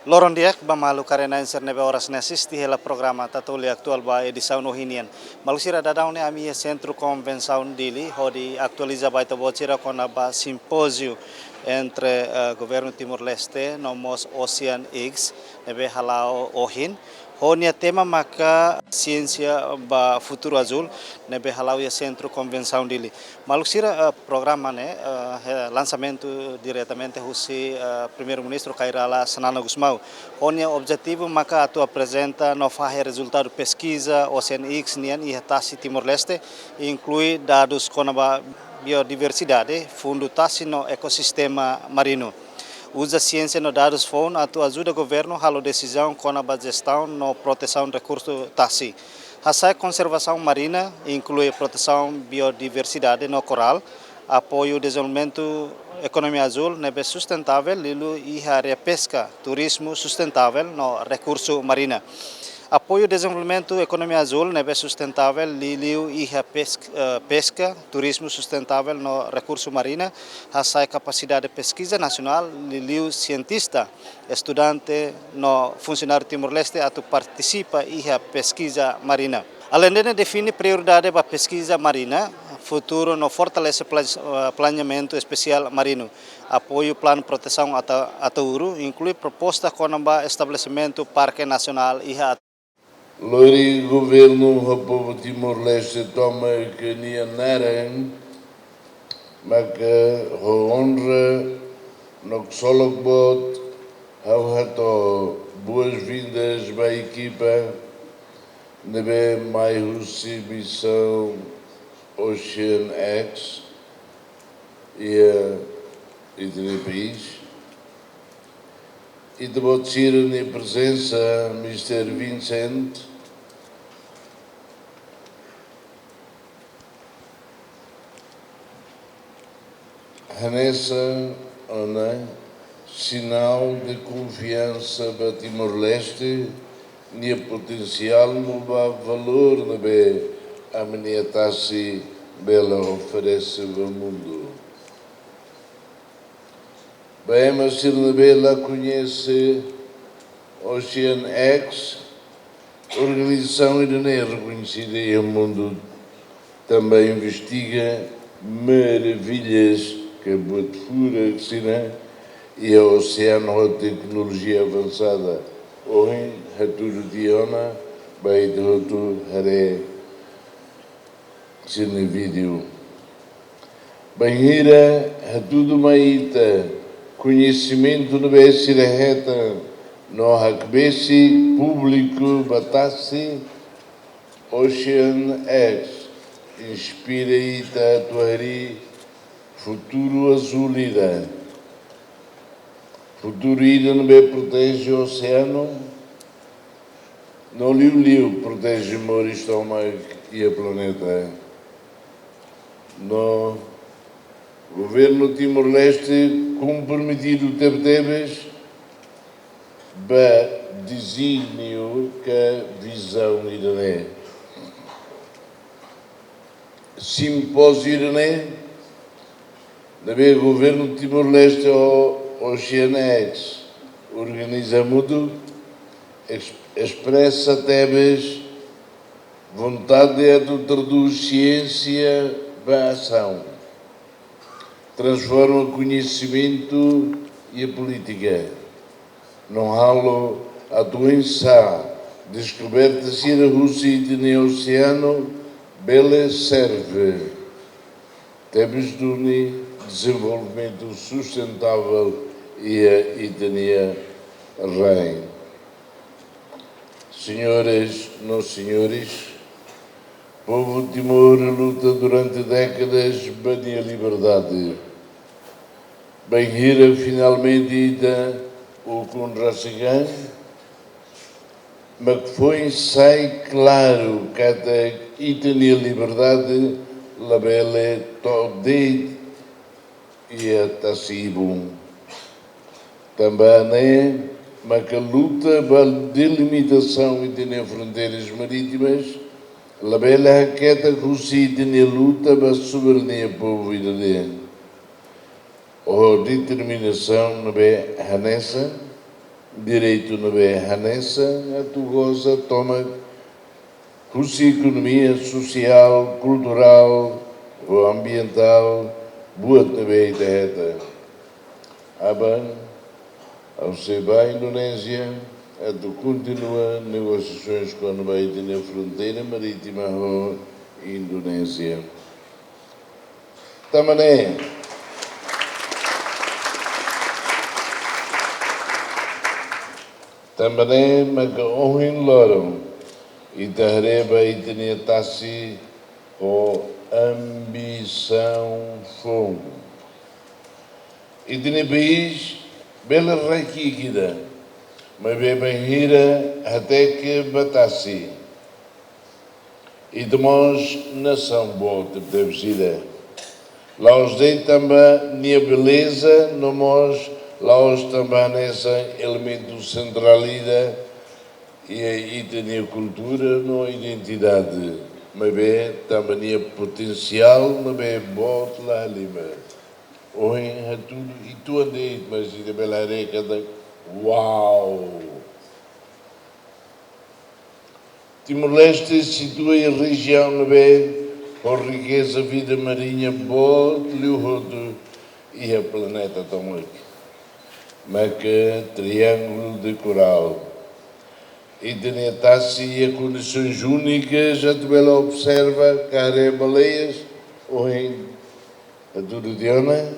Loron diak ba malu karena inser nebe horas nesisti hela programa tatuli aktual ba edição no hinian. Malusira dadau ne ami centro convenção dili hodi aktualiza ba ito bocira kona ba simpósio entre governo Timor-Leste nomos Ocean X nebe halau ohin. Honia tema maka ciência ba futuro azul nebe halau ya centro convenção dili. Malusira programa ne lançamento diretamente husi primeiro-ministro Kairala Sanana Gusmao. Onde o objetivo maka atu apresenta no fahe resultado pesquisa Ocean X nian e tasi Timor-Leste inclui dados conaba biodiversidade fundo tasi no ecossistema marino. Usa ciência no dados fon atu ajuda governo halo decisão conaba gestão no proteção recurso tasi. Hasai conservação marina inclui proteção biodiversidade no coral, apoio ao desenvolvimento economia azul, nebe sustentável, lilu e área pesca, turismo sustentável no recurso marina. Apoio ao desenvolvimento economia azul, nebe sustentável, lilu e pesca, turismo sustentável no recurso marina. Hasai capacidade de pesquisa nacional, lilu cientista, estudante no funcionário Timor-Leste, atu participa e a pesquisa marina. Além de define prioridade para a pesquisa marina, futuro no fortalece planeamento especial marino, apoio plano de proteção Atauru, inclui proposta com o estabelecimento Parque Nacional IHA. Lori governo do povo Timor-Leste toma que nia narang, maka honra no Xologbot, hato boas-vindas à equipa, nebe mai husi missão Ocean X e de país. E de botir na presença Mr. Vincent, Hanessa, sinal de confiança para Timor-Leste, e potencial no valor na be a meniatasi bela oferece ao mundo. Bem, mas se na bela conhece Ocean X, organização iraniana reconhecida e o mundo também investiga maravilhas que a Boatfura e a oceano a tecnologia avançada. Hoje, haturu diona, vai de outro hare sine vídeo. Banheira, hatudo maíta, conhecimento no Bessira reta, no Hakbesi, público, batassi, Ocean X, inspira ita tuari, futuro azulida. Futuro ida no bem protege o oceano, no liu protege o mar estômago e a planeta. No governo Timor-Leste comprometido tebes ba desígnio que visão irané. Simpósio irané, no governo Timor-Leste Ocean X organiza mudo, expressa tebes vontade de traduz ciência para ação, transforma conhecimento e a política. Não halo a doença descoberta-se na Rússia e no oceano, bela serve. Tebes do desenvolvimento sustentável e a etnia rei. Senhoras, não senhores, povo de Timor luta durante décadas para a liberdade. Bem-vinda finalmente ida o Conracigan, mas que foi sai claro que até etnia liberdade la belle todde e a tassibum. Também mas que a luta pela delimitação e de fronteiras marítimas, a bela raqueta consiste na luta pela soberania do povo iraniano. A determinação na Hanessa, direito na Hanessa, a tu goza toma economia social, cultural, ambiental, boa também da Aban, ao Seba, Indonésia, a tu continua negociações com a na fronteira marítima Indonésia. Também maga ohin lorong itareba itiniatasi o ambição fogo. Itini país bela raquíquida, mas bem hira até que batasi. E demons nação boa deve ser. Lá os dei também minha beleza, no mos lá os também nessa elemento centralida e tem cultura, não identidade, mas bem também potencial, mas bem bot lá lima. Hoje é tudo e tu andei, mas de bela recada, uau! Timor-Leste situa em região bem com riqueza vida marinha boa, e a planeta tão aqui. Mas que triângulo de coral. E denetasse a condições únicas, a tabela observa care baleias, ou em a Durodiana,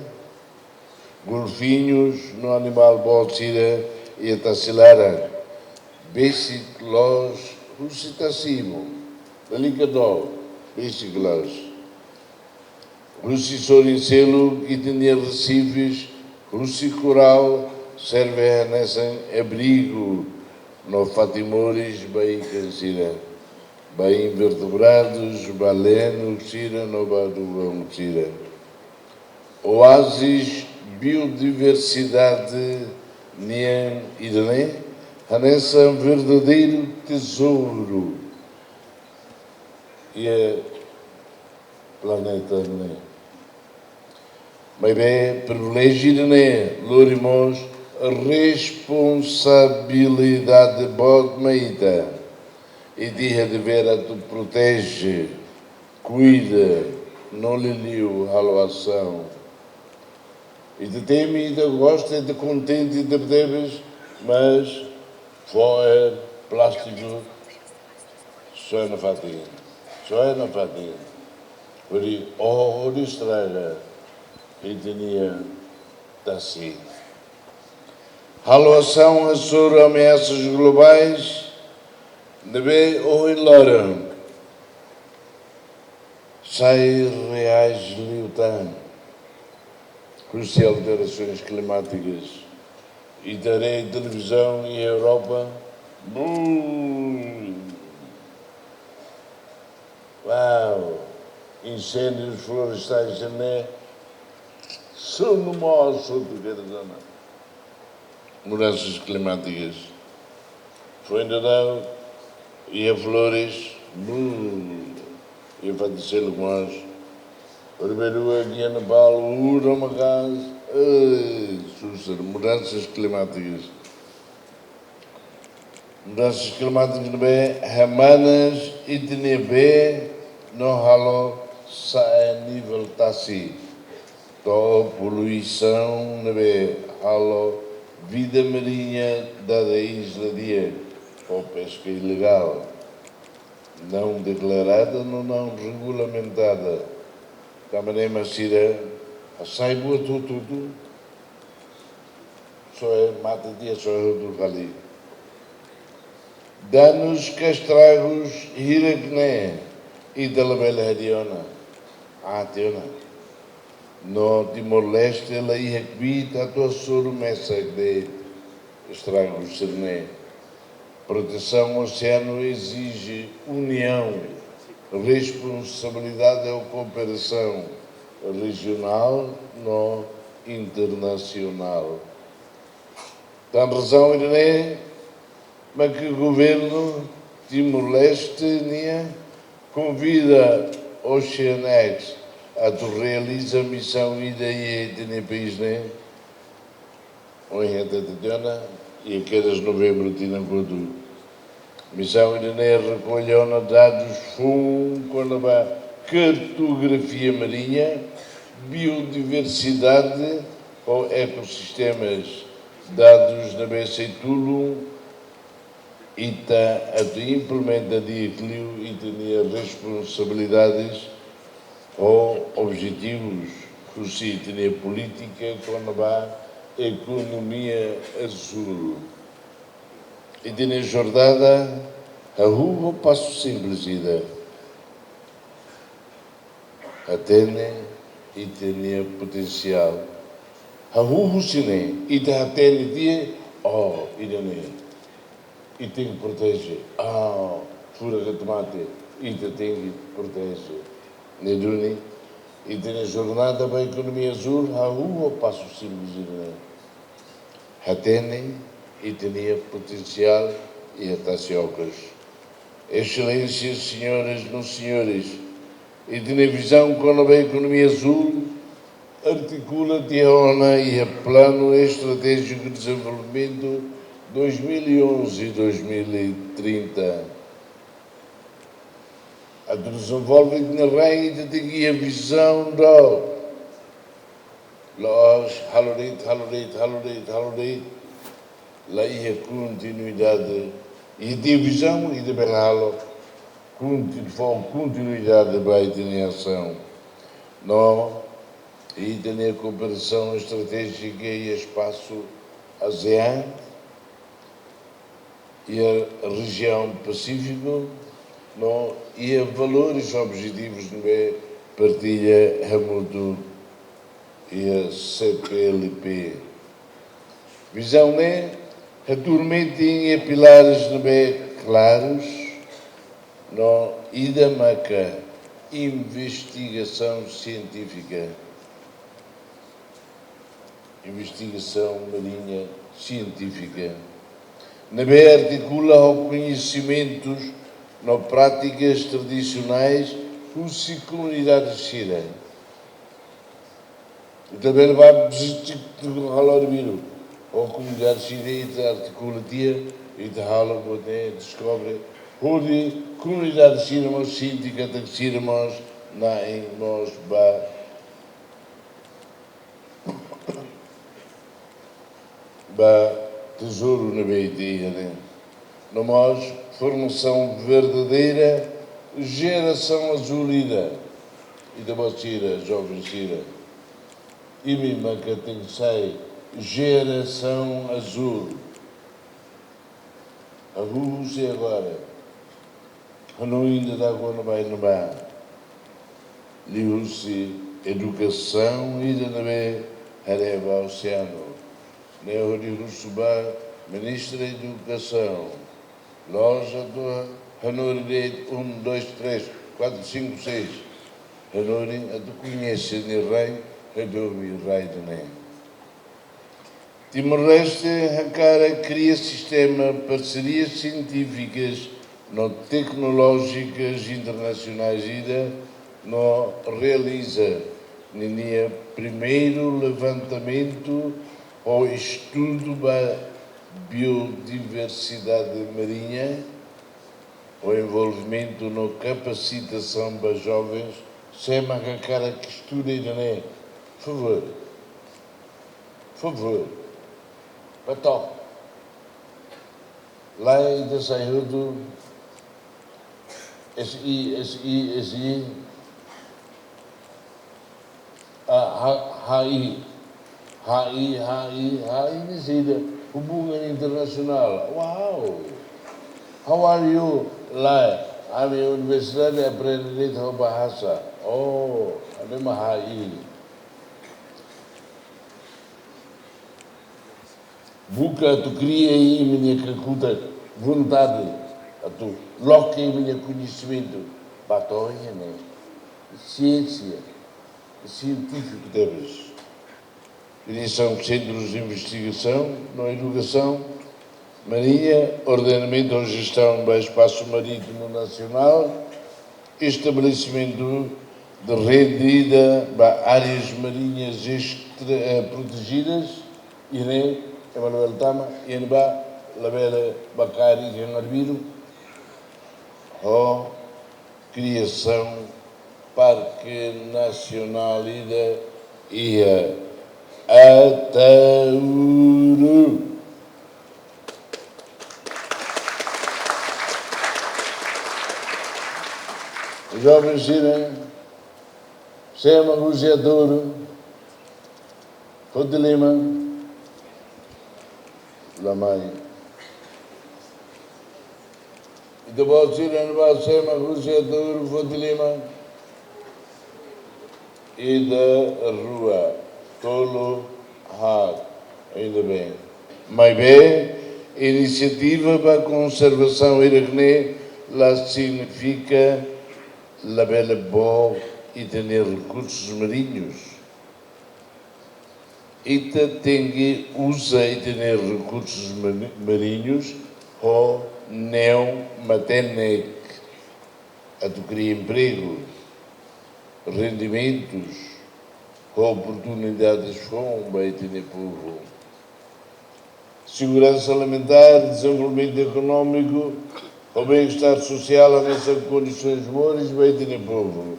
golfinhos, no animal bolsira e a tassilara. Basic laws, rusitassimo, delicador, basic laws. Russi soricelo, e tinha recifes, Russi coral, serve nessa abrigo, no Fatimores, bem cansira, bem invertebrados, baleno, xira, no badugão, xira. Oásis, biodiversidade, nian, idane, nessa verdadeiro tesouro. E é planeta, né? Mas bem, privilégio, né? Lorimos, responsabilidade bode meita. E dia de ver a tu protege, cuida, não lhe liu a ação. E de teme, e de gosta, e de contente, e de debes, mas foi plástico, só é na fatinha. Só é na fatinha. Por isso, estraga. E tinha assim. Haloação sobre ameaças globais, deve ou ilora. Sai reais liutan, crucial alterações climáticas. E darei televisão e Europa. Uau! Incêndios florestais jané. São no maior sul de Venezuela. Mudanças climáticas. Foi ainda não, e a flores, e a fazer mais. Primeiro aqui em Nepal, uma casa, mudanças climáticas. Mudanças climáticas no bem, ramanas e de no halo a nível tassi. To poluição na halo vida marinha da isla de ou pesca ilegal não declarada não regulamentada também macira a saiba tudo só é mata dia só é do ali danos que estragos hiracné e da labela hadiona tiona no Timor-Leste, ela ia a tua sormessa de estragos serné. Proteção ao oceano exige união, responsabilidade e cooperação regional no internacional. Tem razão, Irene, mas que o governo Timor-Leste convida Oceanex a tu realiza a missão ideia de país, né? Onde é e a cada novembro tinha quando missão Irene recolheu dados com a cartografia marinha, biodiversidade ou ecossistemas, dados na BC Tulu, e implementa de equilíbrio e tem responsabilidades ou objetivos que se tem política com a economia azul. E tem jornada a rua passo simplicidade. A tem e tem potencial. A rua cine e tem dia e tem que proteger. Fura de tomate e tem que proteger. Neduni e tem a jornada para a economia azul, a rua passo simplicidade. A tem e tinha potencial e até ciocas. Excelências, senhoras, não senhores, e tinha visão com a economia azul, articula Tiona e a Plano Estratégico de Desenvolvimento 2011-2030. A desenvolve na regra tem a visão do Los Halorit, lá é continuidade e divisão e de Benalo, continuidade da ação. Não, e tem a cooperação estratégica e espaço ASEAN e a região Pacífico, não, e a valores objetivos no partilha Hamudo e a CPLP. Visão né? A tormentinha pilares no claros, no IDAMACA, investigação científica, investigação marinha científica. Na articula ao conhecimentos, no práticas tradicionais, com comunidades de Chile. E também vai visitar o Viru. Ou comunidade chinesa articulativa e de hala poder descobre onde comunidade cinema síndica de cinemas na em nós ba tesouro na beiteira, né? Nós formação verdadeira, geração azulida e da bocira, jovem cira e mima que tem que sair geração azul. A Rússia agora, não ainda dá quando vai no bar. Liu-se educação e de neve areva oceano. Neo de Russubá, ministra da Educação. Loja do Hanori de 1, 2, 3, 4, 5, 6. Hanori, a tu conhece de rei, a do rei de nem. Timor-Leste, Ankara cria sistema de parcerias científicas não tecnológicas internacionais e não realiza nem primeiro levantamento ou estudo da biodiversidade marinha, o envolvimento na capacitação para jovens, sem a cara que estudem, não é? Por favor. Pató. Lá ainda saiu do SI, Nisida, o Bunga Internacional. Uau! How are you? Lá, a minha universidade aprende a bahasa. Oh, a mesma HI. Buca, tu cria aí minha cacuta vontade, tu loca aí minha conhecimento, batonha, né? Ciência, científico deves. Direção de Centros de Investigação, na Educação, Marinha, Ordenamento ou Gestão do Espaço Marítimo Nacional, estabelecimento de rede para áreas marinhas protegidas e Emanuel Tama, Yenba, Labela Bacari, Janarviro, a criação Parque Nacional Ilha Atauro. Jovem China, Sema Lúcia Douro, Fonte Lima, Lamai. E depois China, Sema Lúcia Douro, Fonte Lima e da Rua Tolo Har, ainda bem. Mas bem, iniciativa para a conservação iraquenê, lá significa la bela boa e ter recursos marinhos. Ita tem que usar e ter recursos marinhos ou não matenec, a tu criar emprego, rendimentos, oportunidades com vai ter povo. Segurança alimentar, desenvolvimento econômico, o bem-estar social nessas condições boas vai ter povo.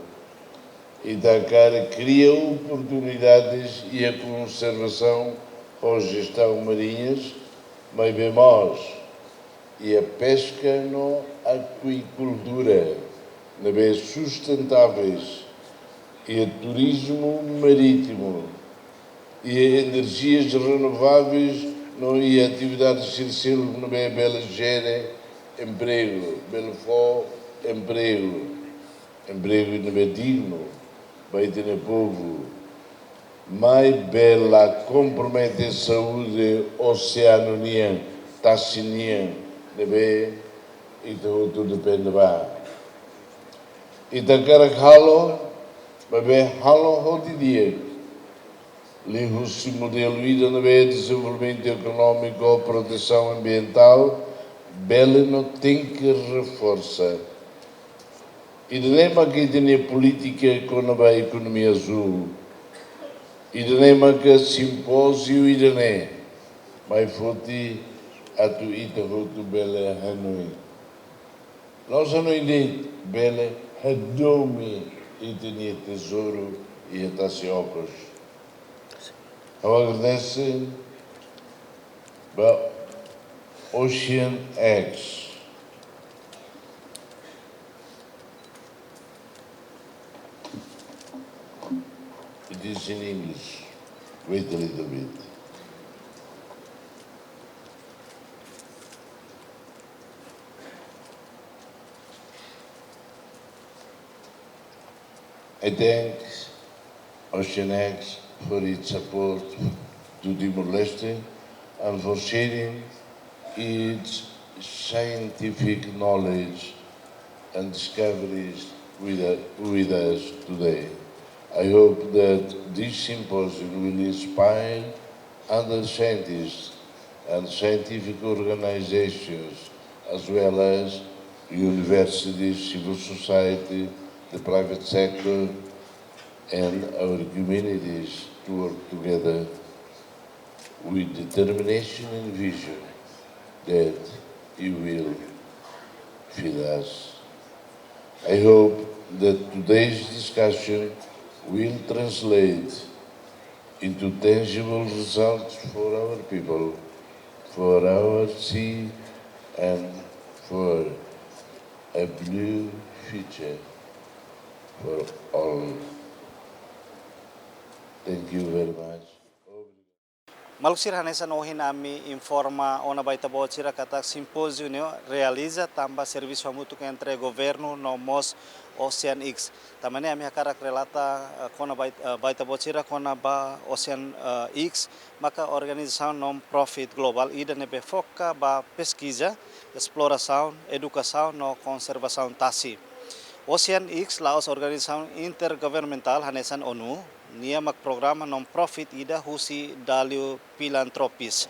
E Dakar cria oportunidades e a conservação ou gestão marinhas, mas bem mais. E a pesca na aquicultura, na bem sustentáveis, e o turismo marítimo, e energias renováveis, e atividades circulares, na bem bela gere, emprego, belo fó, emprego não é digno, vai ter povo, mais bela compromete a saúde oceanonia, tassinia, nebe, e tudo depende ba. E da cara halo, bebê halo hodi dia. Livro-se modelo ida nebe desenvolvimento econômico, proteção ambiental. Bela não tem que reforçar. E lembra que tem política com a economia azul. E lembra que simpósio e não. Mas foi a tu ita foi bela Hanoi. Nós não ainda bela Hadomi e tem tesouro e está se óculos. Eu agradeço. Ocean X. It is in English. Wait a little bit. I thank Ocean X for its support to Timor-Leste and for sharing its scientific knowledge and discoveries with us today. I hope that this symposium will inspire other scientists and scientific organizations, as well as universities, civil society, the private sector, and our communities to work together with determination and vision that you will feed us. I hope that today's discussion will translate into tangible results for our people, for our sea, and for a blue future for all. Thank you very much. Maluksir hanesa nohin ami informa ona baita bocira kata simpósio realiza tamba serviço mútuo entre governo no MOS Ocean X. Tamane ami hakara relata kona baita bocira kona ba Ocean X maka organização non-profit global ida nebe foca ba pesquisa, exploração, educação no conservação tasi. Ocean X laos organização intergovernamental hanesan ONU niamak programa non-profit ida husi dalio filantropis.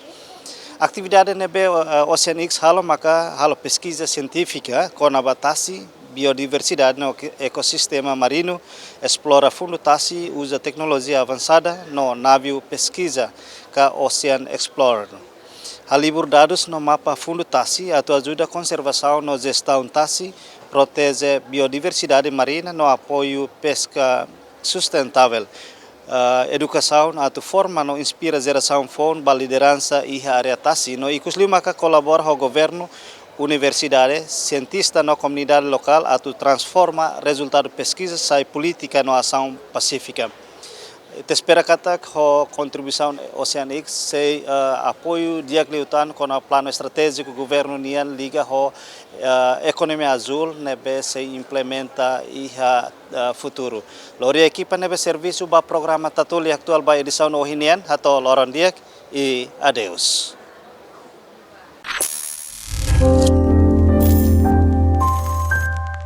Atividade nebe Ocean X halo maka halo pesquisa científica com abatasi biodiversidade no ecossistema marino, explora fundo tasi, usa tecnologia avançada no navio pesquisa ka Ocean Explorer. Halibur dados no mapa fundo TASI atau ajuda conservação no gestão TASI, protege biodiversidade marina no apoio pesca sustentável. Educação atau forma no inspira geração fon ba liderança e a área TASI no ikuslima ka colabora com o governo, universidade, cientista na comunidade local atau transforma resultado pesquisa sai política no ação pacífica. Te espera kata ko contribuição Oceanic sei apoio diagliutan com o plano estratégico governo nian liga ho economia azul nebe se implementa e futuro. Lori equipa nebe serviço ba programa tatuli atual ba edição no hinian hato loron diak e adeus.